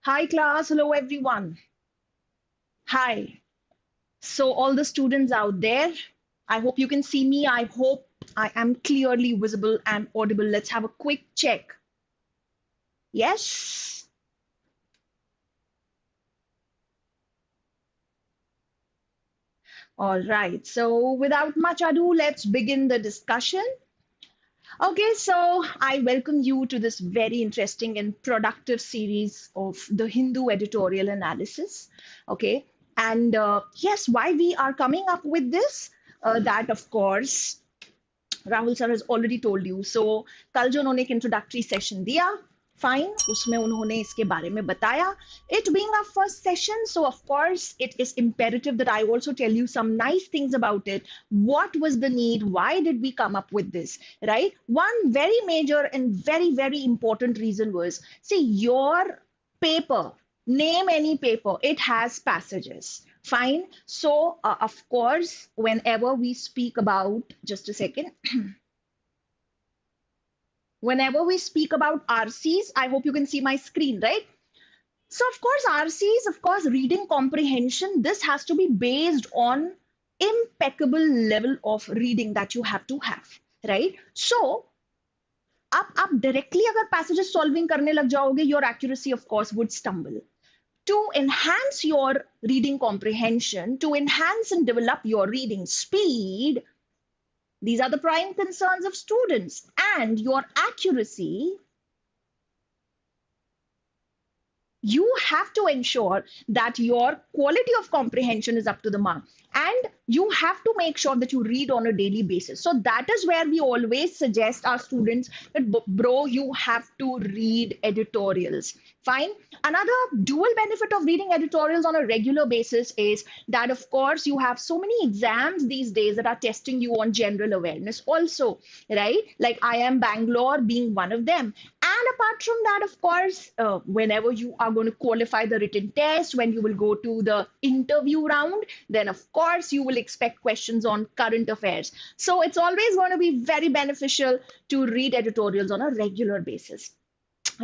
Hi class, hello everyone. Hi. So all the students out there, I hope you can see me. I hope I am clearly visible and audible. Let's have a quick check. Yes? All right. So without much ado, let's begin the discussion. Okay, so I welcome you to this very interesting and productive series of the Hindu editorial analysis. Okay, and yes, why we are coming up with this? That of course Rahul sir has already told you. So कल जो उन्होंने एक introductory session दिया, fine, उसमें उन्होंने इसके बारे में बताया. It being our first session, so of course it is imperative that I also tell you some nice things about it. What was the need? Why did we come up with this? Right? One very major and very, very important reason was, see, your paper, name any paper, it has passages. Fine. So, of course, whenever we speak about, just a second, whenever we speak about RCs, I hope you can see my screen, right? So, of course, RCs, of course, reading comprehension, this has to be based on impeccable level of reading that you have to have, right? So, आप directly अगर passages solving करने लग जाओगे, your accuracy, of course, would stumble. To enhance your reading comprehension, to enhance and develop your reading speed, these are the prime concerns of students, and your accuracy, you have to ensure that your quality of comprehension is up to the mark, and you have to make sure that you read on a daily basis. So that is where we always suggest our students that, bro, you have to read editorials. Fine. Another dual benefit of reading editorials on a regular basis is that, of course, you have so many exams these days that are testing you on general awareness also, right? Like IIM Bangalore being one of them. And apart from that, of course, whenever you are going to qualify the written test, when you will go to the interview round, then of course you will expect questions on current affairs. So it's always going to be very beneficial to read editorials on a regular basis,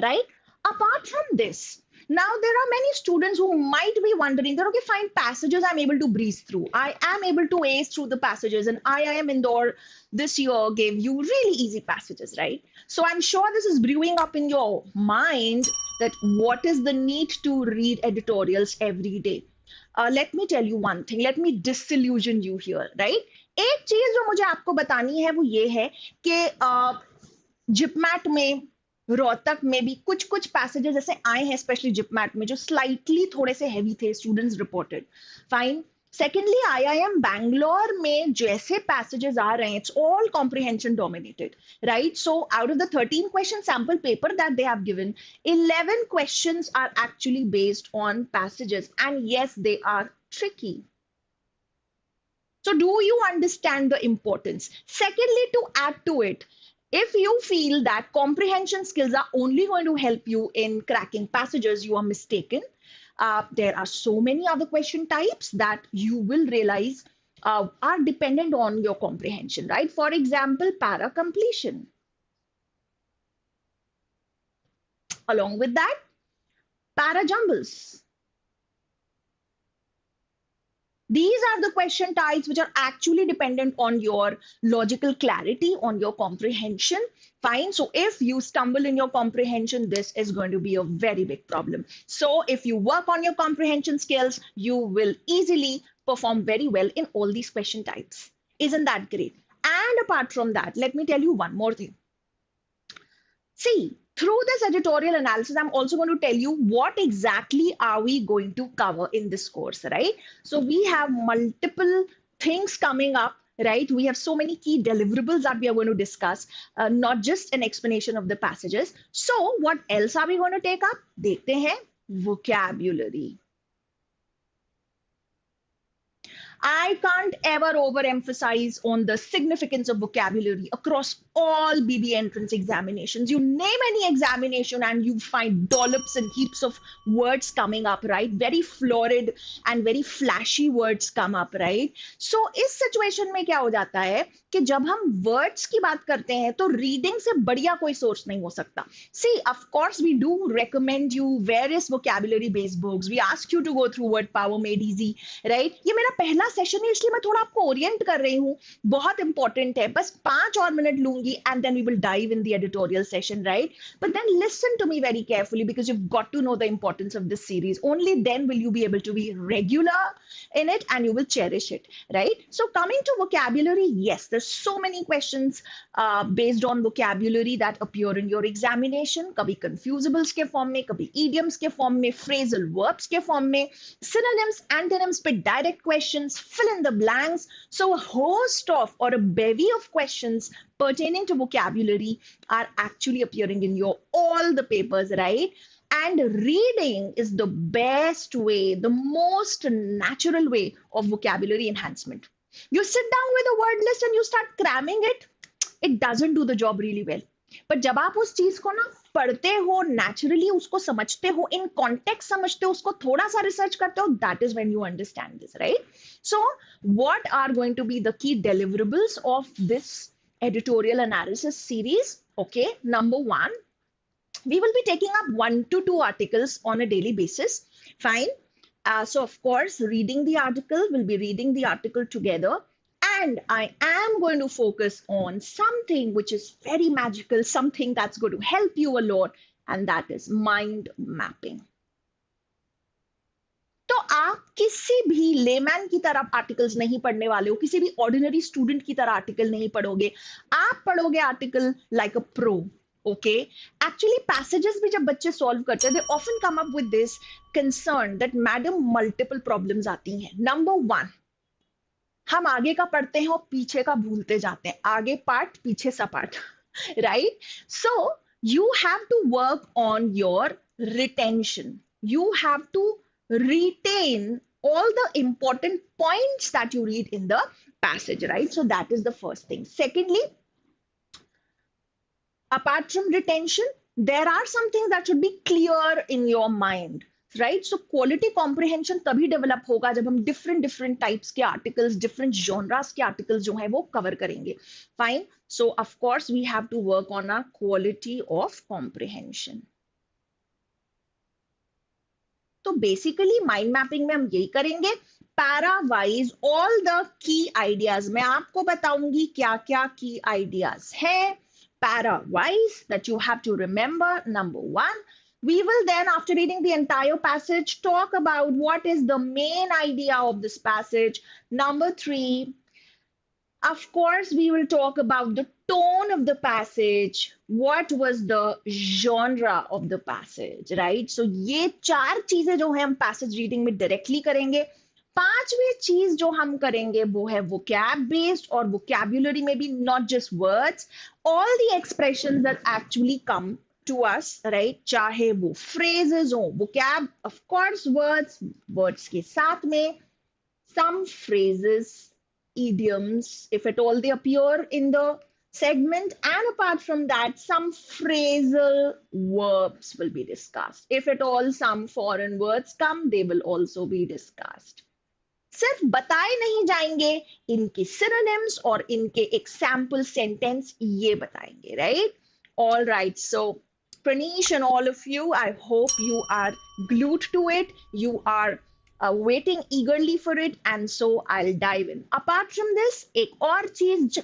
right? Apart from this, now there are many students who might be wondering that, okay, fine, passages I'm able to breeze through. I am able to ace through the passages, and IIM Indore this year gave you really easy passages, right? So I'm sure this is brewing up in your mind that what is the need to read editorials every day. Let me tell you one thing. Let me disillusion you here, right? एक चीज जो मुझे आपको बतानी है वो ये है कि जिपमैट में रोहतक में भी कुछ कुछ पैसेजेस ऐसे आए हैं स्पेशली जिपमैट में जो स्लाइटली थोड़े से हैवी थे students reported fine secondly IIM Bangalore में जैसे पैसेजेस आ रहे हैं it's all comprehension dominated right so out of the 13 question sample paper that they have given 11 questions are actually based on passages and yes they are tricky. So do you understand the importance? Secondly, to add to it, if you feel that comprehension skills are only going to help you in cracking passages, you are mistaken. There are so many other question types that you will realize are dependent on your comprehension, right? For example, para completion. Along with that, para jumbles. These are the question types which are actually dependent on your logical clarity, on your comprehension. Fine. So if you stumble in your comprehension, this is going to be a very big problem. So if you work on your comprehension skills, you will easily perform very well in all these question types. Isn't that great? And apart from that, let me tell you one more thing. See, through this editorial analysis, I'm also going to tell you what exactly are we going to cover in this course, right? So we have multiple things coming up, right? We have so many key deliverables that we are going to discuss, not just an explanation of the passages. So what else are we going to take up? देखते हैं vocabulary. I can't ever overemphasize on the significance of vocabulary across all BB entrance examinations. You name any examination and you find dollops and heaps of words coming up, right? Very florid and very flashy words come up, right? So इस situation में क्या हो जाता है कि जब हम words की बात करते हैं तो रीडिंग से बढ़िया कोई सोर्स नहीं हो सकता. See, of course, we do recommend you various vocabulary based books. We ask you to go through Word Power Made Easy, right? ये मेरा पहला सेशन है इसलिए मैं थोड़ा आपको ओरिएंट कर रही हूँ. बहुत इंपॉर्टेंट है. बस 5 और मिनट लूंगी and then we will dive in the editorial session, right? But then listen to me very carefully because you've got to know the importance of this series. Only then will you be able to be regular in it and you will cherish it, right? So coming to vocabulary, yes, there's so many questions based on vocabulary that appear in your examination. कभी confusables के form में, कभी idioms के form में, phrasal verbs के form में, synonyms, antonyms पे direct questions, fill in the blanks. So a host of or a bevy of questions pertaining to vocabulary are actually appearing in your all the papers, right? And reading is the best way, the most natural way of vocabulary enhancement. You sit down with a word list and you start cramming it, it doesn't do the job really well. पर जब आप उस चीज को ना पढ़ते हो, naturally उसको समझते हो, इन कॉन्टेक्स्ट समझते हो, उसको थोड़ा सा रिसर्च करते हो, that is when you understand this, right? So what are going to be the key deliverables of this editorial analysis series? Okay, number one, we will be taking up 1 to 2 articles on a daily basis. Fine. So of course, reading the article, we'll be reading the article together. And I am going to focus on something which is very magical, something that's going to help you a lot, and that is mind mapping. तो आप किसी भी layman की तरह articles नहीं पढ़ने वाले हो, किसी भी ऑर्डिनरी स्टूडेंट की तरह आर्टिकल नहीं पढ़ोगे. आप पढ़ोगे article like a pro. Okay, actually passages भी जब बच्चे सॉल्व करते हैं, they often come up with this concern that madam multiple problems आती हैं. नंबर वन, हम आगे का पढ़ते हैं और पीछे का भूलते जाते हैं. आगे पार्ट, पीछे सा part, right? So you have to work on your retention. You have to retain all the important points that you read in the passage, right? So that is the first thing. Secondly, apart from retention, there are some things that should be clear in your mind, right? So quality comprehension तभी develop होगा जब हम different types के articles, different genres के articles जो हैं वो cover करेंगे. Fine. So of course we have to work on our quality of comprehension. तो बेसिकली माइंड मैपिंग में हम यही करेंगे. Para wise all the key ideas मैं आपको बताऊंगी क्या क्या की आइडियाज है para wise that you have to remember. Number one, we will then, after reading the entire passage, talk about what is the main idea of this passage. Number three, of course, we will talk about the tone of the passage. What was the genre of the passage, right? So ये चार चीजें जो है हम passage reading में directly करेंगे. पांचवी चीज जो हम करेंगे वो है vocab based, और vocabulary में भी not just words, all the expressions that actually come to us, right? चाहे वो phrases हो, vocab, of course words के साथ में some phrases, idioms, if at all they appear in the segment, and apart from that some phrasal verbs will be discussed. If at all some foreign words come, they will also be discussed. सिर्फ बताए नहीं जाएंगे, इनके synonyms और इनके example sentence ये बताएंगे, right? All right, so Pranish and all of you, I hope you are glued to it. You are waiting eagerly for it, and so I'll dive in. Apart from this, एक और चीज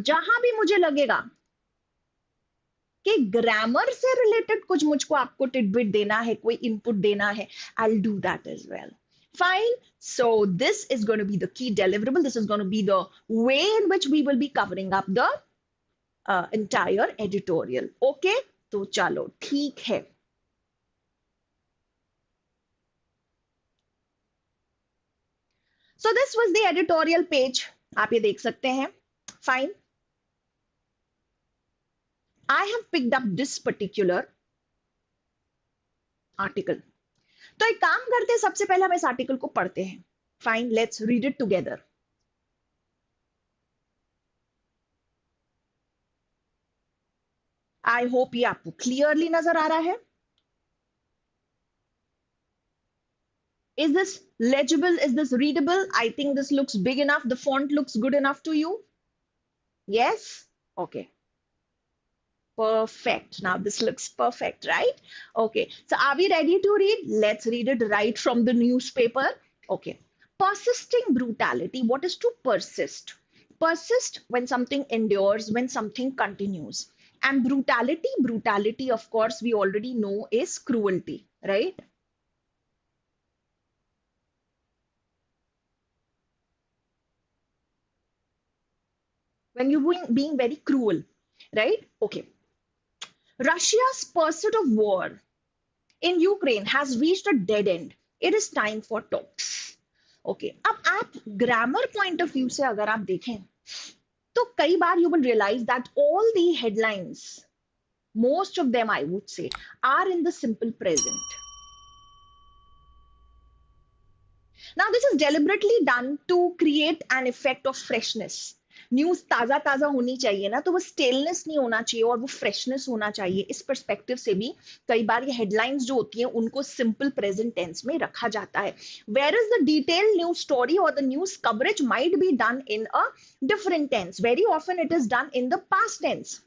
जहां भी मुझे लगेगा कि ग्रामर से related कुछ मुझको आपको टिडबिट देना है, कोई इनपुट देना है, I'll do that as well. Fine. So this is going to be the key deliverable. This is going to be the way in which we will be covering up the entire editorial. Okay? तो चलो ठीक है. So this was the editorial page. आप ये देख सकते हैं. Fine. I have picked up this particular article. तो एक काम करते हैं, सबसे पहले हम इस आर्टिकल को पढ़ते हैं. Fine, let's read it together. I hope ये आपको clearly नजर आ रहा है. Is this legible? Is this readable? I think this looks big enough. The font looks good enough to you. Yes? Okay. Perfect. Now this looks perfect, right? Okay. So are we ready to read? Let's read it right from the newspaper. Okay. Persisting brutality. What is to persist? Persist when something endures, when something continues. And brutality, of course, we already know is cruelty, right? When you're being very cruel, right? Okay. Russia's pursuit of war in Ukraine has reached a dead end. It is time for talks. Okay. अब आप grammar point of view से अगर आप देखें तो कई बार you will realize that all the headlines, most of them I would say, are in the simple present. Now this is deliberately done to create an effect of freshness. News ताजा ताजा होनी चाहिए ना, तो वो स्टेलनेस नहीं होना चाहिए और वो फ्रेशनेस होना चाहिए. इस पर्सपेक्टिव से भी कई बार ये हेडलाइंस जो होती हैं उनको सिंपल प्रेजेंट टेंस में रखा जाता है. Where is the detailed news story और the news coverage might be done in a different tense. Very often it is done in the past tense,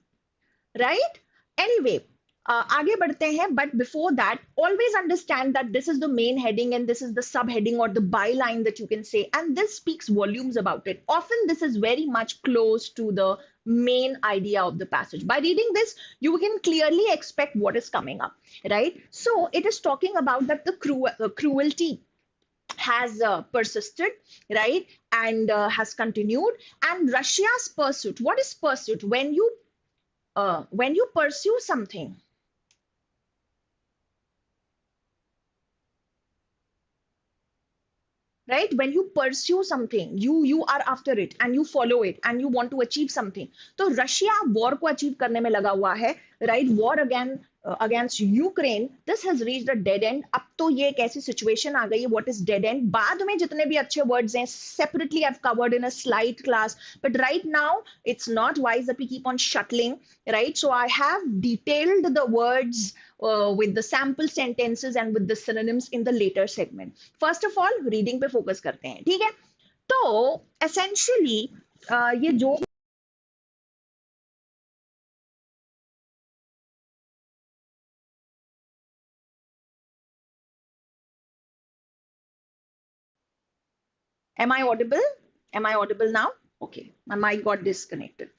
right? Anyway, आगे बढ़ते हैं, but before that always understand that this is the main heading and this is the sub heading और the byline that you can say, and this speaks volumes about it. Often this is very much close to the main idea of the passage. By reading this, you can clearly expect what is coming up, right? So it is talking about that the cruelty has persisted, right, and has continued. And Russia's pursuit, what is pursuit? When you pursue something, right? When you pursue something, you are after it and you follow it and you want to achieve something. तो Russia war को achieve करने में लगा हुआ है, right? War against Ukraine. This has reached a dead end. अब तो ये एक ऐसी सिचुएशन आ गई है. What is dead end? बाद में जितने भी अच्छे वर्ड्स हैं separately I have covered in a slide class, but right now it's not wise that we keep on shuttling, right? So I have detailed the words with the sample sentences and with the synonyms in the later segment. First of all, reading पे focus करते हैं, ठीक है? तो essentially ये जो am I audible? Am I audible now? Okay, my mic got disconnected.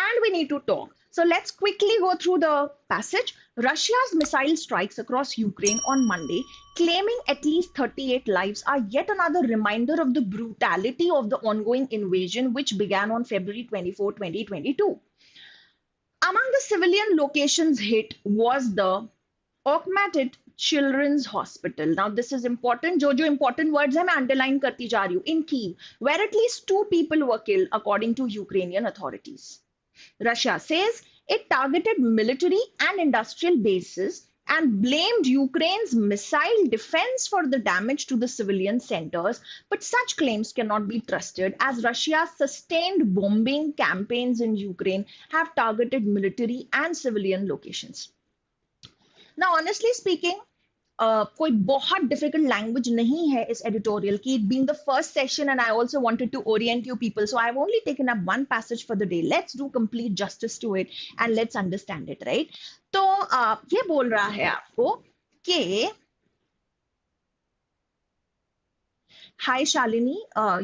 And we need to talk. So let's quickly go through the passage. Russia's missile strikes across Ukraine on Monday, claiming at least 38 lives, are yet another reminder of the brutality of the ongoing invasion, which began on February 24, 2022. Among the civilian locations hit was the IPMAT Children's Hospital. Now, this is important. जो important words हैं मैं underline करती जा रही हूँ. In Kyiv, where at least 2 people were killed, according to Ukrainian authorities. Russia says it targeted military and industrial bases and blamed Ukraine's missile defense for the damage to the civilian centers. But such claims cannot be trusted, as Russia's sustained bombing campaigns in Ukraine have targeted military and civilian locations. Now, honestly speaking, कोई बहुत difficult language नहीं है इस editorial की. It being the first session and I also wanted to orient you people, so I have only taken up one passage for the day. Let's do complete justice to it and let's understand it, right? तो ये बोल रहा है आपको कि hi Shalini,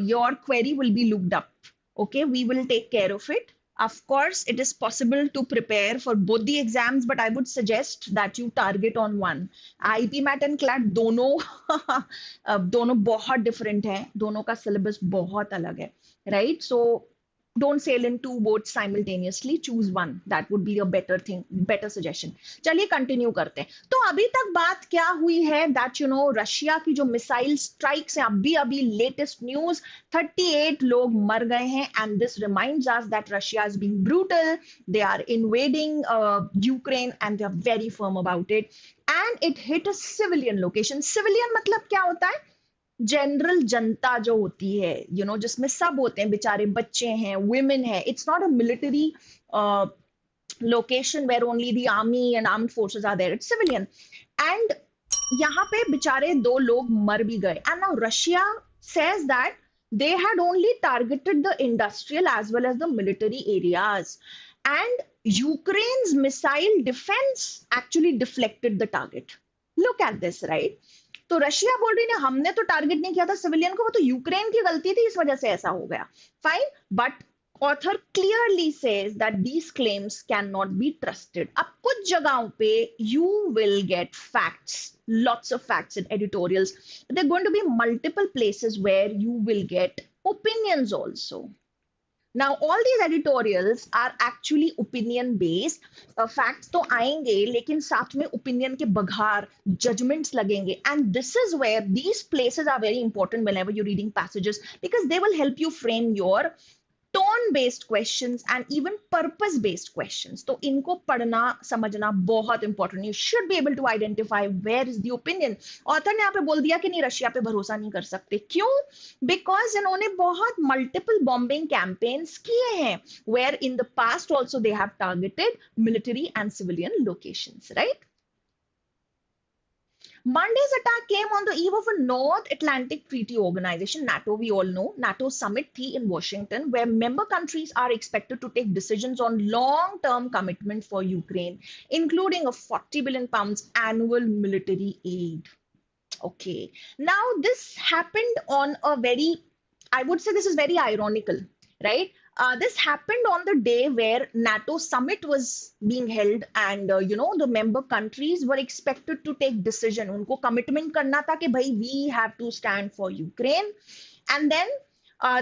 your query will be looked up. Okay, we will take care of it. Of course, it is possible to prepare for both the exams, but I would suggest that you target on one. IPMAT and CLAT दोनों दोनों बहुत different हैं, दोनों का syllabus बहुत अलग है, right? So don't sail in two boats simultaneously. Choose one. That would be a better thing, better suggestion. चलिए कंटिन्यू करते हैं. तो अभी तक बात क्या हुई है that रशिया की जो मिसाइल स्ट्राइक्स हैं, अभी अभी लेटेस्ट न्यूज 38 लोग मर गए हैं. And this reminds us that Russia is being brutal. They are invading Ukraine and they are very firm about it. And it hit a civilian location. Civilian मतलब क्या होता है? जनरल जनता जो होती है, जिसमें सब होते हैं, बेचारे बच्चे हैं, वुमेन है, it's not a military location where only the army and armed forces are there. It's civilian. And यहाँ पे बेचारे दो लोग मर भी गए. And now Russia says that they had only targeted the industrial as well as the military areas. And Ukraine's missile defense actually deflected the target. Look at this, right? तो Russia बोल रही है हमने तो टारगेट नहीं किया था civilian को, वो तो यूक्रेन की गलती थी, इस वजह से ऐसा हो गया. Fine, but author clearly says that these claims cannot be trusted. अब कुछ जगहों पे you will get facts, lots of facts in editorials. There are going to be multiple places where you will get opinions also. Now all these editorials are actually opinion based. Facts तो आएंगे लेकिन साथ में opinion के बघार, judgments लगेंगे, and this is where these places are very important whenever you're reading passages, because they will help you frame your tone based questions and even purpose based questions. तो इनको पढ़ना समझना बहुत important. You should be able to identify where is the opinion. Author ने यहाँ पे बोल दिया कि नहीं, रशिया पे भरोसा नहीं कर सकते. क्यों? बिकॉज इन्होंने बहुत मल्टीपल बॉम्बिंग कैंपेन्स किए हैं where in the past also they have targeted military and civilian locations, right? Monday's attack came on the eve of a North Atlantic Treaty Organization, NATO, we all know, NATO summit thi in Washington, where member countries are expected to take decisions on long-term commitment for Ukraine, including a 40 billion pounds annual military aid. Okay. Now, this happened on a very, I would say this is very ironical, right? This happened on the day where NATO summit was being held, and the member countries were expected to take decision. उनको commitment करना था कि भाई we have to stand for Ukraine, and then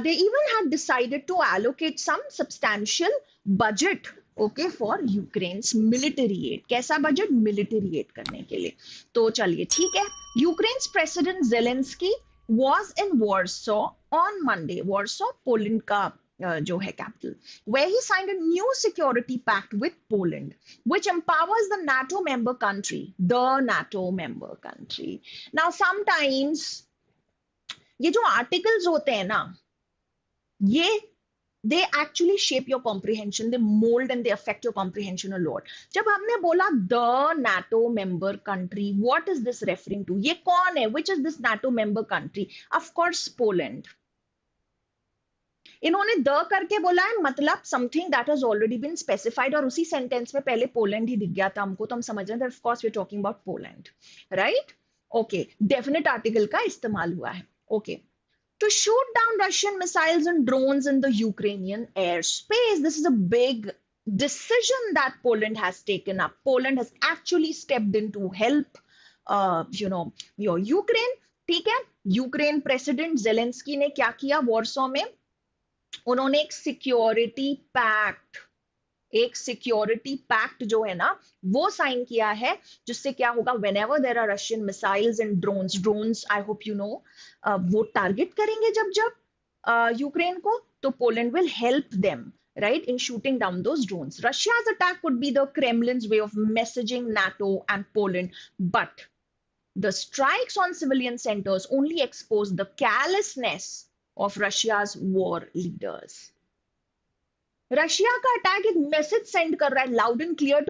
they even had decided to allocate some substantial budget, okay, for Ukraine's military aid. कैसा budget? Military aid करने के लिए. तो चलिए ठीक है. Ukraine's President Zelensky was in Warsaw on Monday. Warsaw, Poland का जो है capital, where he signed a new security pact with Poland, which empowers the NATO member country. Now, sometimes ये जो articles होते हैं ना, ये they actually shape your comprehension, they mold and they affect your comprehension a lot. जब हमने बोला the NATO member country, what is this referring to? ये कौन है? Which is this NATO member country? Of course, Poland. इन्होंने the करके बोला है, मतलब something that has already been specified, और उसी सेंटेंस में पहले पोलैंड ही दिख गया था हमको, तो हम समझ रहे हैं of course we are talking about Poland, right? Okay, definite article का इस्तेमाल हुआ है. Okay, to shoot down Russian missiles and drones in the Ukrainian airspace. This is a big decision that Poland has taken up. Poland has actually stepped in to help, your Ukraine. ठीक है, Ukraine president Zelensky ने क्या किया? Warsaw में उन्होंने एक security pact जो है ना वो साइन किया है, जिससे क्या होगा? Whenever there are Russian missiles and drones, I hope you know, वो टारगेट करेंगे जब यूक्रेन को, तो Poland will help them, right, in shooting down those drones. Russia's attack would be the Kremlin's way of messaging NATO and Poland, but the strikes on civilian centers only expose the callousness of Russia's war leaders. Russia का attack एक message send कर रहा है loud and clear.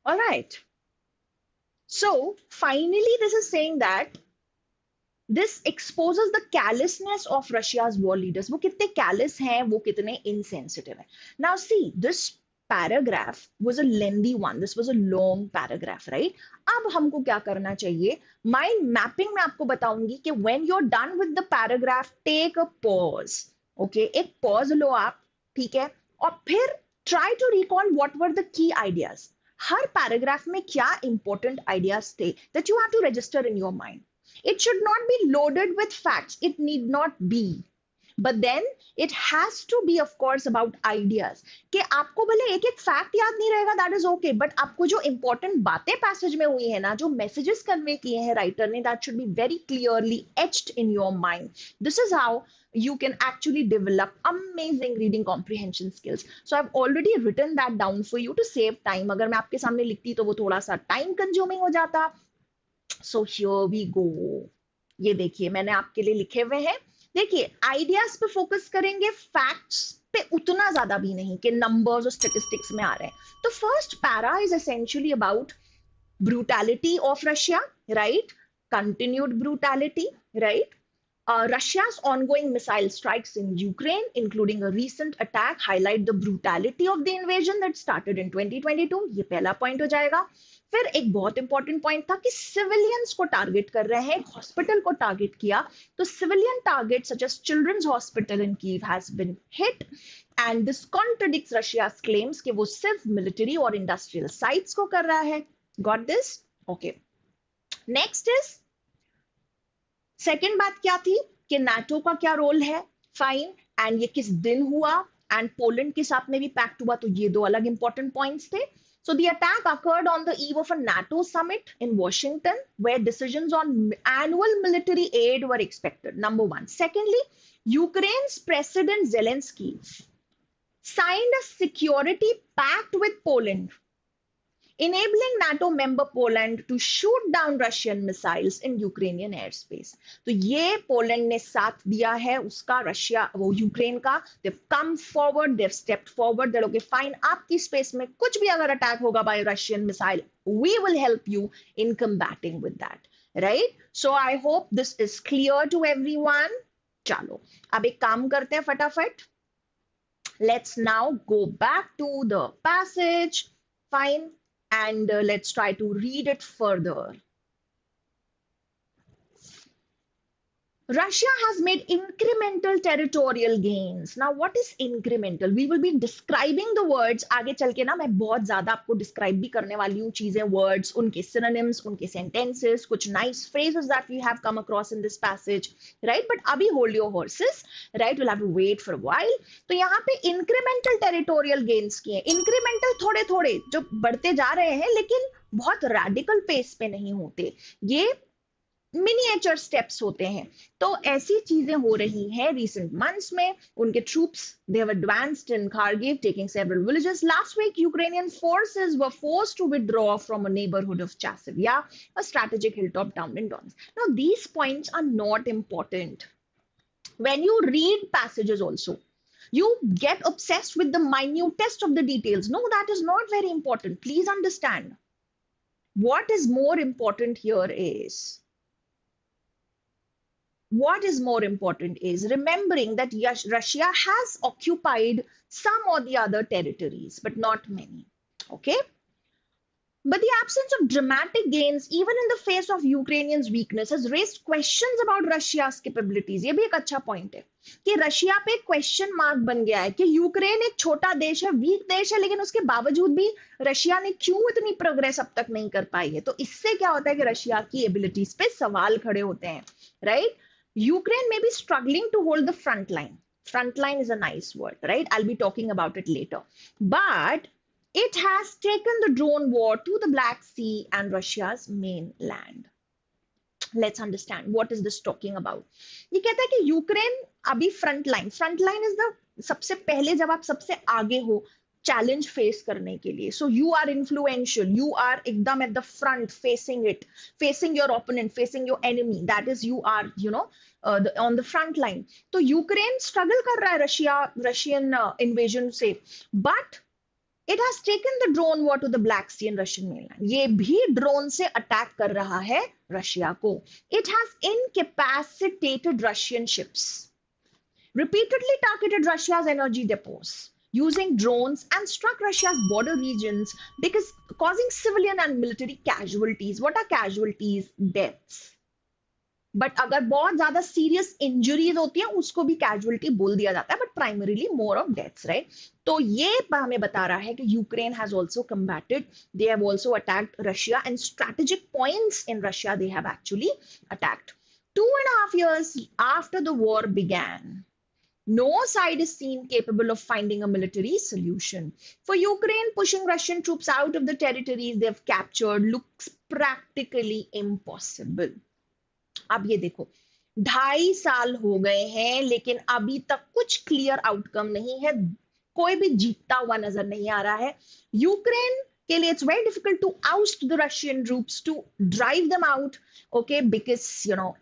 All right. So finally, this is saying that this exposes the callousness of Russia's war leaders. वो कितने callous हैं, वो कितने insensitive हैं. Now see, this paragraph was a lengthy one. This was a long paragraph, right? अब हमको क्या करना चाहिए? Mind mapping में आपको बताऊंगी कि when you're done with the paragraph, take a pause. Okay, एक pause लो आप, ठीक है? और फिर try to recall what were the key ideas. Her paragraph में क्या important ideas थे that you have to register in your mind. It should not be loaded with facts. It need not be. but then it has to be of course about ideas कि आपको भले एक एक fact याद नहीं रहेगा, that is okay, but आपको जो important बातें पैसेज में हुई है ना, जो मैसेजेस कन्वे किए हैं राइटर ने, that should be very clearly etched in your mind. This is how you can actually develop amazing reading comprehension skills. So I've already written that down for you to save time. अगर मैं आपके सामने लिखती तो वो थोड़ा सा time consuming हो जाता. So here we go. ये देखिए मैंने आपके लिए लिखे हुए हैं. देखिए आइडियाज पे फोकस करेंगे, फैक्ट्स पे उतना ज्यादा भी नहीं कि नंबर्स और स्टेटिस्टिक्स में आ रहे हैं. तो first para is essentially about brutality of Russia, right, continued brutality, right. Russia's ongoing missile strikes in Ukraine, including a recent attack, highlight the brutality of the invasion that started in 2022. ये पहला point हो जाएगा. फिर एक बहुत important point था कि civilians को टारगेट कर रहे हैं, एक हॉस्पिटल को टारगेट किया, तो civilian target such as children's hospital in Kyiv has been hit, and this contradicts Russia's claims कि वो सिर्फ मिलिट्री और इंडस्ट्रियल साइट्स को कर रहा है. Got this? Okay. Next is, second बात क्या थी कि नाटो का क्या रोल है, फाइन, एंड ये किस दिन हुआ, एंड पोलैंड के साथ में भी पैक्ट हुआ, तो ये दो अलग इंपॉर्टेंट पॉइंट्स थे. So the attack occurred on the eve of a NATO summit in Washington, where decisions on annual military aid were expected. Number one. Secondly, Ukraine's President Zelensky signed a security pact with Poland, enabling NATO member Poland to shoot down Russian missiles in Ukrainian airspace. तो ये Poland ने साथ दिया है उसका, Russia वो Ukraine का. They've come forward, they've stepped forward, that okay fine, आपकी स्पेस में कुछ भी अगर अटैक होगा by Russian missile, we will help you in combating with that, right? So I hope this is clear to everyone. चलो अब एक काम करते हैं फटाफट. Let's now go back to the passage, fine, and let's try to read it further. Russia has made incremental territorial gains. Now, what is incremental? We will be describing the words. आगे चल के ना मैं बहुत ज्यादा आपको describe भी करने वाली हूँ चीजें, words, उनके synonyms, उनके sentences, कुछ nice phrases that we have come across in this passage, right? But अभी hold your horses, right? We'll have to wait for a while. तो यहाँ पे incremental territorial gains किए. Incremental थोड़े थोड़े जो बढ़ते जा रहे हैं, लेकिन बहुत radical pace पे नहीं होते. ये मिनिएचर स्टेप्स होते हैं. तो ऐसी चीजें हो रही हैं रिसेंट मंथ्स में. उनके troops, they have advanced in Kharkiv, taking several villages. Last week, Ukrainian forces were forced to withdraw from a neighborhood of Chasiv, a strategic hilltop town in Donetsk. Now, these points are not important. When you read passages also, you get obsessed with the minutest of the details. No, that is not very important. Please understand. What is more important here is, remembering that Russia has occupied some or the other territories, but not many. Okay? But the absence of dramatic gains, even in the face of Ukrainians' weakness, has raised questions about Russia's capabilities. ये भी एक अच्छा point है कि Russia पे question mark बन गया है कि यूक्रेन एक छोटा देश है, वीक देश है, लेकिन उसके बावजूद भी रशिया ने क्यों इतनी प्रोग्रेस अब तक नहीं कर पाई है. तो इससे क्या होता है कि रशिया की एबिलिटीज पे सवाल खड़े होते हैं, right? Ukraine may be struggling to hold the front line. Front line is a nice word, right? I'll be talking about it later. But it has taken the drone war to the Black Sea and Russia's mainland. Let's understand what is this talking about. ये कहता है कि Ukraine अभी front line is the सबसे पहले, जब आप सबसे आगे हो चैलेंज फेस करने के लिए. So you are influential, you are एकदम at the front, facing your opponent, facing your enemy, that is you are on the front line. तो यूक्रेन स्ट्रगल कर रहा है रशियन इन्वेजन से, but it has taken the drone war to the Black Sea and Russian mainland. ये भी drone से attack कर रहा है रशिया को. It has incapacitated Russian ships, repeatedly targeted Russia's energy depots using drones, and struck Russia's border regions, because causing civilian and military casualties. What are casualties? Deaths. But अगर बहुत ज्यादा serious injuries होती हैं, उसको भी casualty बोल दिया जाता है, but primarily more of deaths, right? तो ये हमें बता रहा है कि Ukraine has also combated, they have also attacked Russia, and strategic points in Russia they have actually attacked. 2.5 years after the war began, No side is seen capable of finding a military solution. For Ukraine, pushing Russian troops out of the territories they've captured looks practically impossible. अब ये देखो, 2.5 साल हो गए हैं लेकिन अभी तक कुछ क्लियर आउटकम नहीं है, कोई भी जीतता हुआ नजर नहीं आ रहा है यूक्रेन के लिए. It's very difficult to oust the Russian troops, to drive them out, okay, because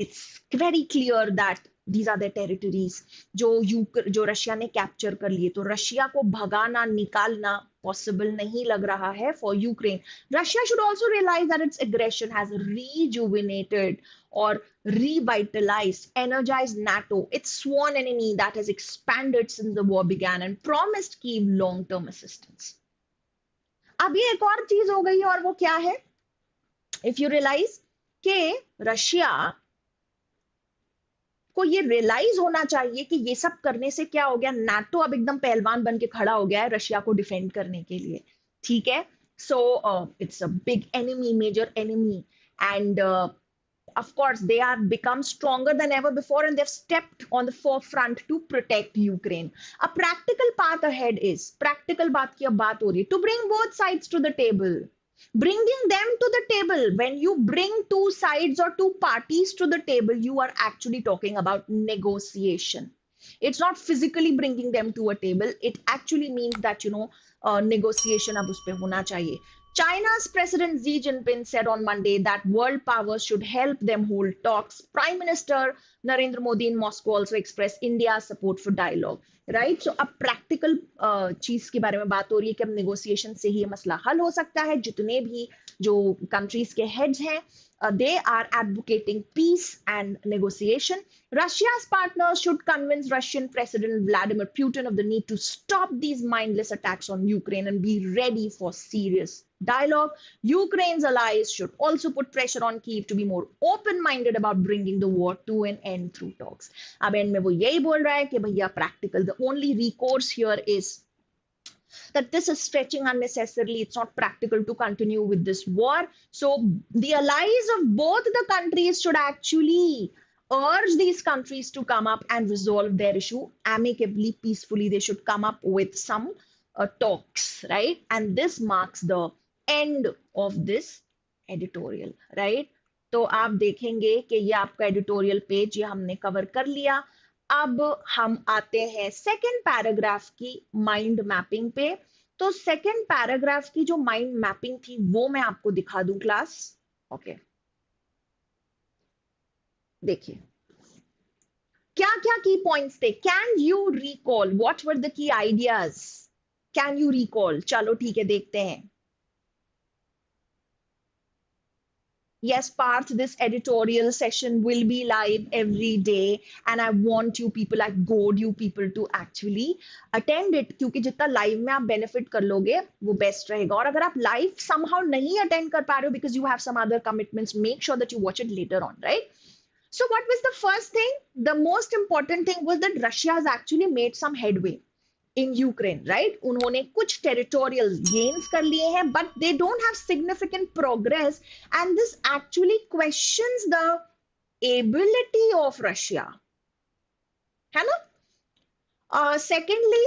it's very clear that these are the territories जो रशिया ने कैप्चर कर लिए. तो रशिया को भगाना, निकालना पॉसिबल नहीं लग रहा है for Ukraine. Russia should also realise that its aggression has rejuvenated or revitalized, energized NATO, its sworn enemy that has expanded since the war began and promised Kyiv long-term assistance. अब ये एक और चीज हो गई है और वो क्या है? इफ यू रियलाइज कि रशिया को ये रियलाइज होना चाहिए कि ये सब करने से क्या हो गया, नाटो अब एकदम पहलवान बन के खड़ा हो गया है रशिया को डिफेंड करने के लिए. ठीक है, so it's a big enemy, major enemy, and of course they are become stronger than ever before and they've stepped on the forefront to protect Ukraine. A practical path ahead is, practical बात की अब बात हो रही है, to bring both sides to the table. Bringing them to the table, when you bring two sides or two parties to the table, you are actually talking about negotiation. It's not physically bringing them to a table, it actually means that negotiation अब उस पे होना चाहिए. China's President Xi Jinping said on Monday that world powers should help them hold talks. Prime Minister Narendra Modi in Moscow also expressed India's support for dialogue. Right? So अब practical चीज के बारे में बात हो रही है कि अब negotiation से ही ये मसला हल हो सकता है. जितने भी जो countries के heads हैं, they are advocating peace and negotiation. Russia's partners should convince Russian President Vladimir Putin of the need to stop these mindless attacks on Ukraine and be ready for serious dialogue. Ukraine's allies should also put pressure on Kyiv to be more open-minded about bringing the war to an end through talks. अब and में वो यही बोल रहा है कि भैया practical, the only recourse here is that this is stretching unnecessarily. It's not practical to continue with this war. So the allies of both the countries should actually urge these countries to come up and resolve their issue amicably, peacefully. They should come up with some talks, right? And this marks the end of this editorial, right? तो आप देखेंगे कि ये आपका editorial page ये हमने cover कर लिया. अब हम आते हैं सेकेंड पैराग्राफ की माइंड मैपिंग पे. तो सेकेंड पैराग्राफ की जो माइंड मैपिंग थी वो मैं आपको दिखा दूं क्लास. ओके, देखिए क्या क्या की पॉइंट्स थे. Can you recall what were the key ideas? Can you recall? चलो ठीक है, देखते हैं. Yes, Parth, this editorial session will be live every day and I want you people, I goad you people to actually attend it, क्योंकि जितना live में आप benefit कर लोगे वो best रहेगा. और अगर आप live somehow नहीं attend कर पा रहे हो because you have some other commitments, make sure that you watch it later on, right? So what was the first thing? The most important thing was that Russia has actually made some headway in Ukraine, right? उन्होंने कुछ territorial gains कर लिए हैं, but they don't have significant progress, and this actually questions the ability of Russia, है ना? Secondly,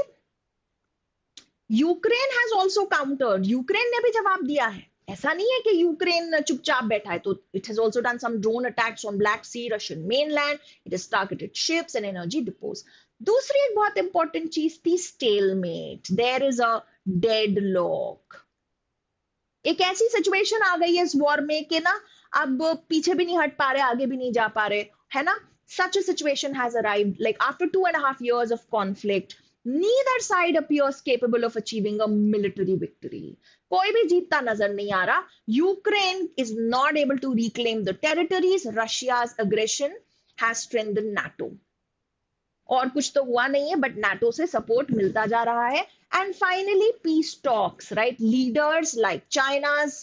Ukraine has also countered. Ukraine ने भी जवाब दिया है. ऐसा नहीं है कि यूक्रेन चुपचाप बैठा है. तो it has also done some drone attacks on Black Sea, Russian mainland. It has targeted ships and energy depots. दूसरी एक बहुत इंपॉर्टेंट चीज थी stalemate. There is a deadlock. एक ऐसी सिचुएशन आ गई है इस वॉर में कि ना अब पीछे भी नहीं हट पा रहे, आगे भी नहीं जा पा रहे, है ना? Such a situation has arrived, like after 2.5 years of conflict, neither side appears capable of achieving a military victory. कोई भी जीतता नजर नहीं आ रहा. Ukraine is not able to reclaim the territories. Russia's aggression has strengthened NATO. और कुछ तो हुआ नहीं है, बट नाटो से सपोर्ट मिलता जा रहा है. And finally peace talks, right? Leaders like चाइना's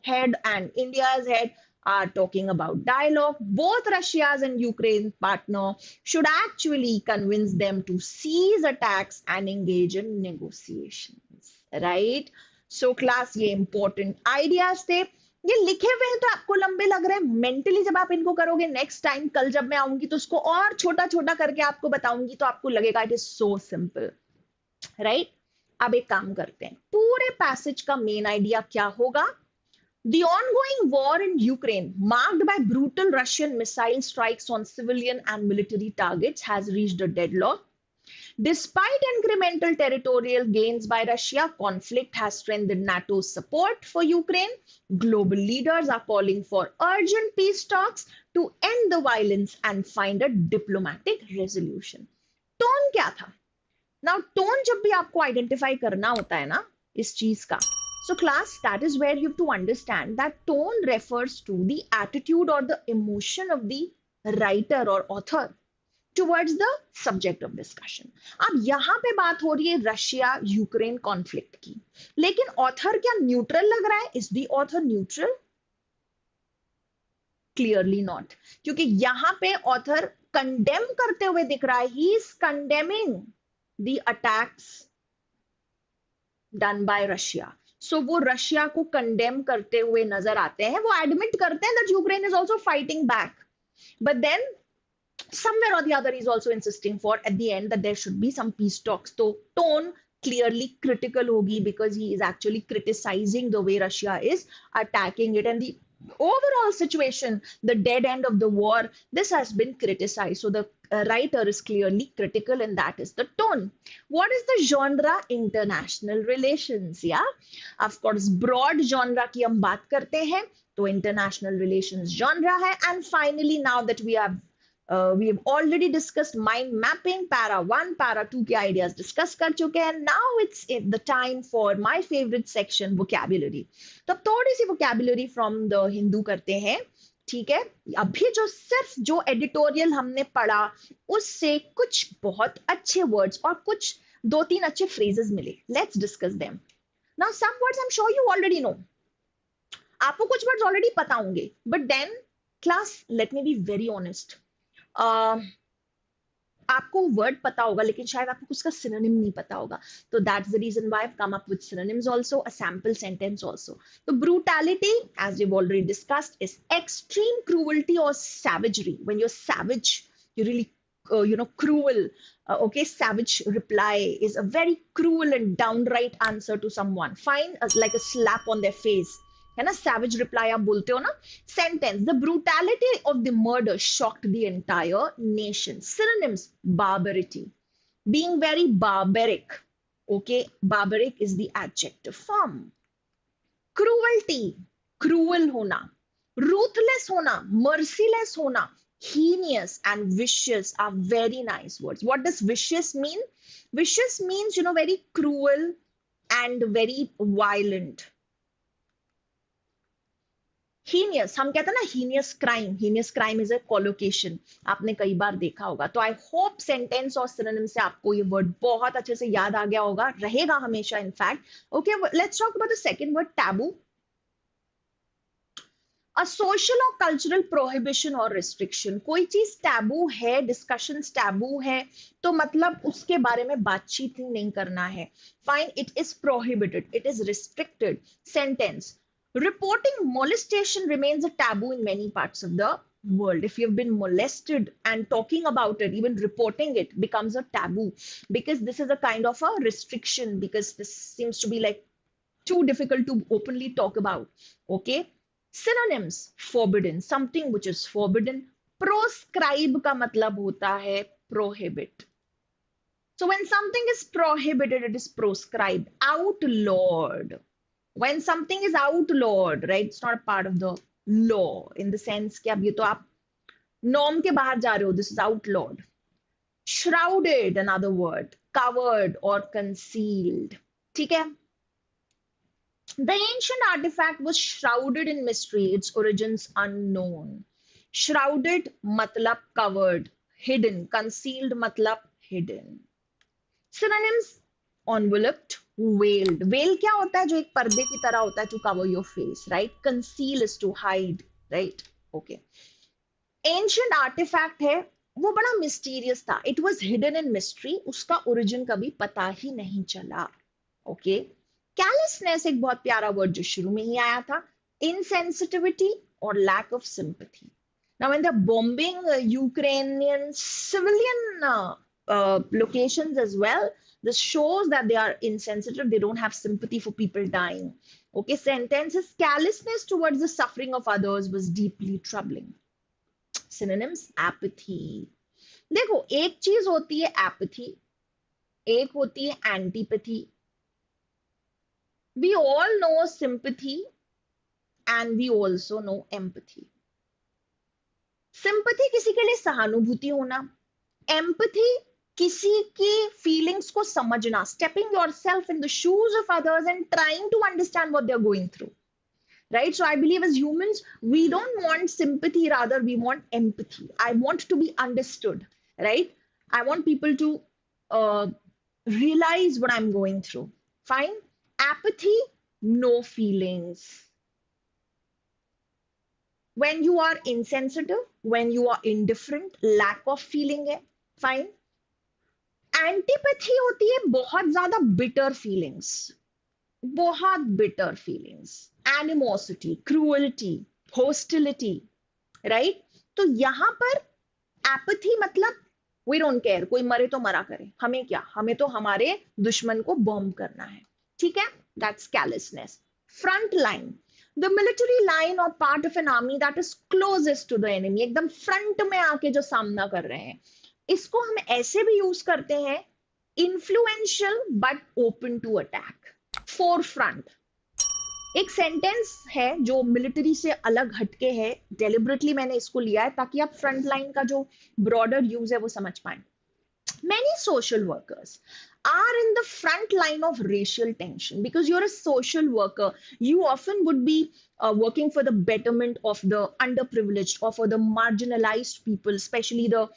head and India's head are talking about dialogue. Both Russia's and Ukraine's partner should actually convince them to cease attacks and engage in negotiations, right? So class, ये important ideas थे. ये लिखे हुए हैं तो आपको लंबे लग रहे हैं, मेंटली जब आप इनको करोगे नेक्स्ट टाइम, कल जब मैं आऊंगी तो उसको और छोटा छोटा करके आपको बताऊंगी तो आपको लगेगा it is so simple, right? अब एक काम करते हैं, पूरे पैसेज का मेन आइडिया क्या होगा? The ongoing war in Ukraine, marked by brutal Russian missile strikes on civilian and military targets, has reached a deadlock. Despite incremental territorial gains by Russia, conflict has strengthened NATO's support for Ukraine. Global leaders are calling for urgent peace talks to end the violence and find a diplomatic resolution. Tone क्या था? Now tone जब भी आपको identify करना होता है ना इस चीज का, so class, that is where you have to understand that tone refers to the attitude or the emotion of the writer or author towards the subject of discussion. अब यहां पे बात हो रही है रशिया यूक्रेन कॉन्फ्लिक्ट की, लेकिन author क्या न्यूट्रल लग रहा है? Is the author neutral? Clearly not, क्योंकि यहां पे ऑथर कंडेम करते हुए दिख रहा है, he is condemning the attacks done by Russia. सो वो रशिया को कंडेम करते हुए नजर आते हैं, वो एडमिट करते हैं that Ukraine is also fighting back, but then somewhere or the other he's also insisting for at the end that there should be some peace talks. So tone clearly critical hogi because he is actually criticizing the way Russia is attacking it and the overall situation, the dead end of the war, this has been criticized. So the writer is clearly critical and that is the tone. What is the genre? International relations. Yeah, of course broad genre की हम बात करते हैं तो international relations genre है. And finally now that we have already discussed mind mapping, para 1 para 2 के ideas discuss कर चुके हैं. Now it's the time for my favorite section, vocabulary. तो अब थोड़ी सी vocabulary from the Hindu करते हैं, ठीक है? अभी जो सिर्फ जो एडिटोरियल हमने पढ़ा उससे कुछ बहुत अच्छे वर्ड्स और कुछ 2-3 अच्छे phrases मिले. Let's discuss them. Now some words I'm sure you already know. आपको कुछ words already पता होंगे, but then class, let me be very honest. आपको वर्ड पता होगा लेकिन शायद आपको उसका सिनोनिम नहीं पता होगा, तो that's the reason why I have come up with synonyms also, a sample sentence also. तो brutality, as we have already discussed, is extreme cruelty और savagery. When you are savage, you really cruel. Okay, savage reply is a very cruel and downright answer to someone. Fine, like a slap on their face, है ना? savage reply आप बोलते हो ना. Sentence, the brutality of the murder shocked the entire nation. Synonyms, barbarity, being very barbaric. Okay, barbaric is the adjective form. Cruelty, cruel होना. Ruthless होना, merciless होना. Heinous and vicious are very nice words. What does vicious mean? Vicious means, very cruel and very violent. Heinous, हम कहते हैं ना heinous crime, heinous crime is a collocation, आपने कई बार देखा होगा. तो आई होप सेंटेंस और सिनोनिम से आपको ये वर्ड बहुत अच्छे से याद आ गया होगा, रहेगा हमेशा in fact. Okay, let's talk about the second word, taboo. A social और कल्चरल प्रोहिबिशन और रिस्ट्रिक्शन. कोई चीज टैबू है, डिस्कशन टैबू है, तो मतलब उसके बारे में बातचीत ही नहीं करना है. Fine, it is prohibited, it is restricted. Sentence, reporting molestation remains a taboo in many parts of the world. If you've been molested and talking about it, even reporting it becomes a taboo because this is a kind of a restriction, because this seems to be like too difficult to openly talk about. Okay, synonyms, forbidden, something which is forbidden. Proscribe का मतलब होता है prohibit. So when something is prohibited, it is proscribed. Outlawed, when something is outlawed, right, it's not a part of the law in the sense कि अब ये तो आप norm के बाहर जा रहे हो, this is outlawed. Shrouded, another word, covered or concealed. ठीक है? The ancient artifact was shrouded in mystery, its origins unknown. Shrouded मतलब covered, hidden. Concealed मतलब hidden. Synonyms, enveloped, veiled. Veil क्या होता है? जो एक पर्दे की तरह होता है, to cover your face, right? Conceal is to hide, right? Okay. Ancient artifact है, वो बड़ा mysterious था. It was hidden in mystery. उसका origin कभी पता ही नहीं चला. Okay. Callousness एक बहुत प्यारा word जो शुरू में ही आया था. insensitivity or lack of sympathy. Now, when they're bombing Ukrainian civilian locations as well, this shows that they are insensitive. They don't have sympathy for people dying. Okay, sentence is callousness towards the suffering of others was deeply troubling. Synonyms, apathy. देखो, एक चीज होती है apathy, एक होती है antipathy. We all know sympathy and we also know empathy. Sympathy किसी के लिए सहानुभूति होना, एम्पैथी किसी की फीलिंग्स को समझना, stepping yourself in the shoes of others and trying to understand what they are going through. Right? So I believe as humans, we don't want sympathy, rather we want empathy. I want to be understood, right? I want people to uh, realize what I'm going through. Fine. Apathy, no feelings. When you are insensitive, when you are indifferent, lack of feeling है. Fine. Antipathy होती है बहुत ज्यादा bitter feelings, बहुत bitter feelings, animosity, cruelty, hostility, right? तो यहां पर apathy मतलब we don't care, कोई मरे तो मरा करे, हमें क्या, हमें तो हमारे दुश्मन को बॉम्ब करना है. ठीक है, that's callousness. Front line, the military line or part of an army that is closest to the enemy, एकदम फ्रंट में आके जो सामना कर रहे हैं. इसको हम ऐसे भी यूज करते हैं, influential but open to attack. Forefront एक सेंटेंस है जो मिलिट्री से अलग हटके है, डेलिबरेटली मैंने इसको लिया है ताकि आप फ्रंट लाइन का जो ब्रॉडर यूज है वो समझ पाए. Many social workers are in the front line of racial tension. Because you're a social worker, you often would be working for the betterment of the underprivileged or for the marginalized people, especially the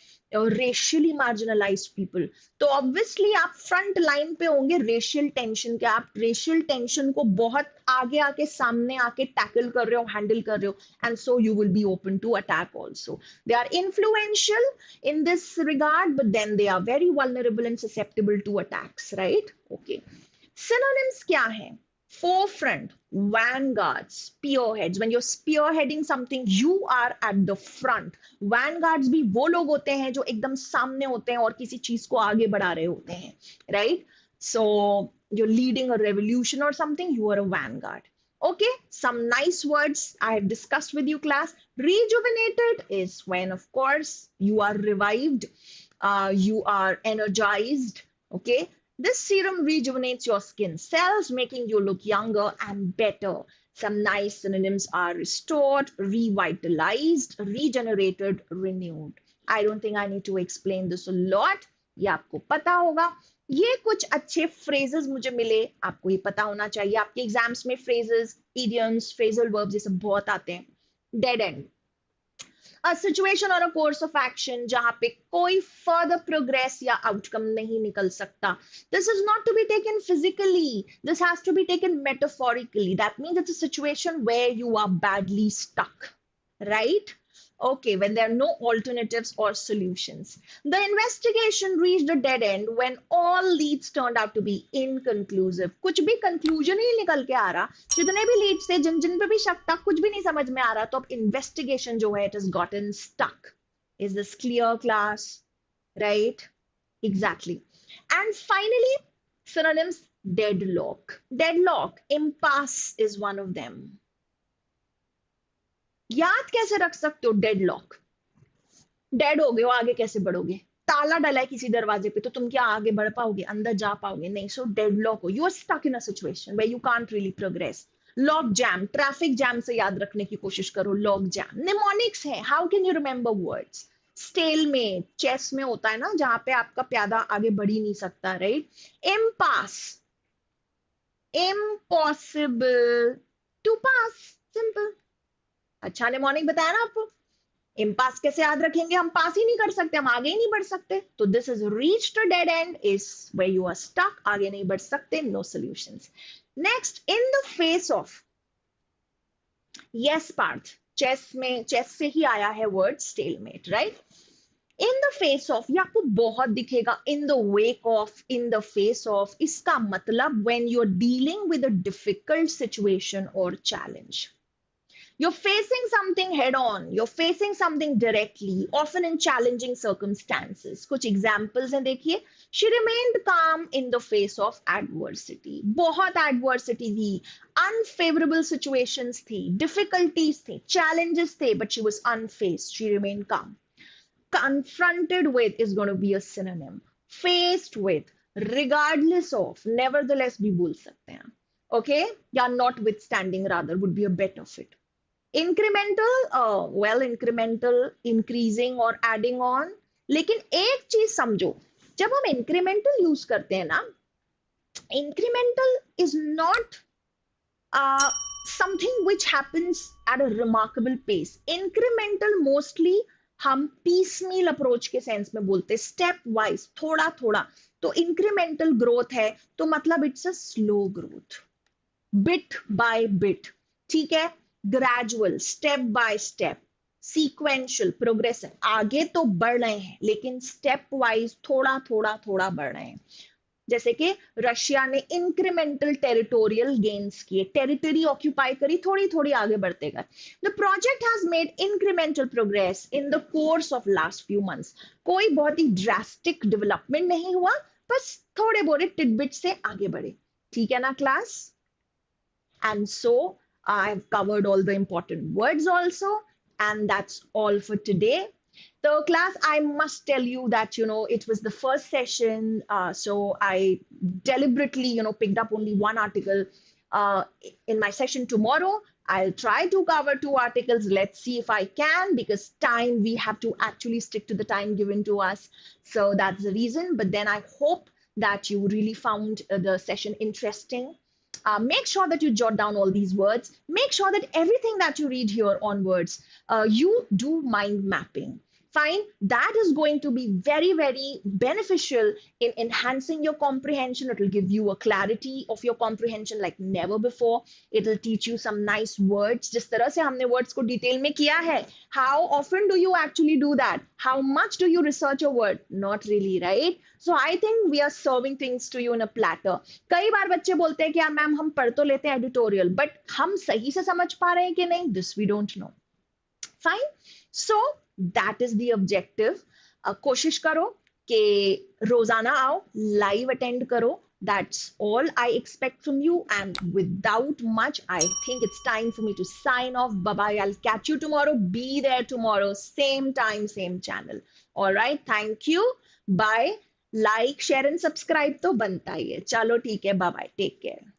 racially marginalized people. तो obviously आप front line पे होंगे racial tension के, आप racial tension को बहुत आगे आके सामने आके tackle कर रहे हो, handle कर रहे हो, and so you will be open to attack also. They are influential in this regard, but then they are very vulnerable and susceptible to attacks, right? Okay. Synonyms क्या हैं? Forefront, vanguards, spearheads. When you're spearheading something, you are at the front. Vanguards भी वो लोग होते हैं जो एकदम सामने होते हैं और किसी चीज को आगे बढ़ा रहे होते हैं, right? So you're leading a revolution or something, you are a vanguard. Okay, some nice words I have discussed with you, class. Rejuvenated is when, of course, you are revived, you are energized. Okay, this serum rejuvenates your skin cells, making you look younger and better. Some nice synonyms are restored, revitalized, regenerated, renewed. I don't think I need to explain this a lot. ये आपको पता होगा. ये कुछ अच्छे phrases मुझे मिले, आपको ये पता होना चाहिए. आपके एग्जाम्स में phrases, idioms, phrasal verbs ये सब बहुत आते हैं. Dead end, a situation or a course of action जहां पे कोई further progress या outcome नहीं निकल सकता. This is not to be taken physically. This has to be taken metaphorically. That means it's a situation where you are badly stuck, right? Okay, when there are no alternatives or solutions. The investigation reached a dead end when all leads turned out to be inconclusive. कुछ भी conclusion ही नहीं निकल के आ रहा, जितने भी leads थे, जिन जिन पे भी शक था, कुछ भी नहीं समझ में आ रहा, तो अब investigation जो है, it has gotten stuck. Is this clear, class? Right? Exactly. And finally, synonyms, deadlock. Deadlock, impasse is one of them. याद कैसे रख सकते हो डेडलॉक? डेड हो गए हो, आगे कैसे बढ़ोगे? ताला डला है किसी दरवाजे पे, तो तुम क्या आगे बढ़ पाओगे, अंदर जा पाओगे? नहीं. सो डेडलॉक हो, you are stuck in a situation where you can't really progress. Lock jam, traffic jam से याद रखने की कोशिश करो. लॉक जैम निमोनिक्स है, how can you remember words? Stalemate chess में होता है ना, जहां पे आपका प्यादा आगे बढ़ ही नहीं सकता, right? Impasse, impossible to pass, simple. अच्छा निमोनिक बताया ना आपको. इम्पास कैसे याद रखेंगे, हम पास ही नहीं कर सकते, हम आगे ही नहीं बढ़ सकते. तो this is reached a dead end is where you are stuck, आगे नहीं बढ़ सकते, no solutions. Next, in the face of, yes Parth, chess में, चेस से ही आया है word stalemate, right? In the face of, ये आपको बहुत दिखेगा. In the wake of, in the face of, इसका मतलब when you are dealing with a difficult situation और challenge. You're facing something head on, you're facing something directly, often in challenging circumstances. कुछ examples हैं देखिए. She remained calm in the face of adversity. बहुत adversity थी, unfavorable situations थी, difficulties थी, challenges थे, but she was unfazed. She remained calm. Confronted with is going to be a synonym. Faced with, regardless of, nevertheless भी बोल सकते हैं. Okay? या notwithstanding rather would be a better fit. Incremental, well, incremental, increasing or adding on. लेकिन एक चीज समझो, जब हम incremental यूज करते हैं ना, incremental is not uh, something which happens at a remarkable pace. Incremental mostly हम piecemeal approach के सेंस में बोलते हैं, step wise, थोड़ा थोड़ा. तो incremental growth है, तो मतलब it's a slow growth, bit by bit. ठीक है, gradual, step by step, sequential, progressive. आगे तो बढ़ रहे हैं, लेकिन step wise थोड़ा थोड़ा थोड़ा बढ़ रहे हैं. जैसे कि रशिया ने इंक्रीमेंटल टेरिटोरियल गेन्स किए, टेरिटरी ऑक्यूपाई करी, थोड़ी थोड़ी आगे बढ़ते गए. The project has made incremental progress in the course of last few months. कोई बहुत ही ड्रास्टिक डेवलपमेंट नहीं हुआ, बस थोड़े बोरे टिडबिट से आगे बढ़े. ठीक है ना class? And so I've covered all the important words also, and that's all for today. So class, I must tell you that, it was the first session, so I deliberately, picked up only one article. In my session tomorrow, I'll try to cover 2 articles. Let's see if I can, because time, we have to actually stick to the time given to us. So that's the reason. But then I hope that you really found the session interesting. Make sure that you jot down all these words. Make sure that everything that you read here onwards, you do mind mapping. Fine, that is going to be very, very beneficial in enhancing your comprehension. It will give you a clarity of your comprehension like never before. It will teach you some nice words. जिस तरह से हमने words को detail में किया है. How often do you actually do that? How much do you research a word? Not really, right? So I think we are serving things to you in a platter. कई बार बच्चे बोलते हैं कि यार मैम हम पढ़ तो लेते हैं editorial, but हम सही से समझ पा रहे हैं कि नहीं? This we don't know. Fine. So that is the objective. कोशिश करो कि रोजाना आओ, लाइव अटेंड करो. That's all I expect from you, and without much, I think it's time for me to sign off. Bye bye. I'll catch you tomorrow. Be there tomorrow, same time, same channel. All right. Thank you. Bye. Like, share and subscribe तो बनता ही है. चलो ठीक है. Bye bye. Take care.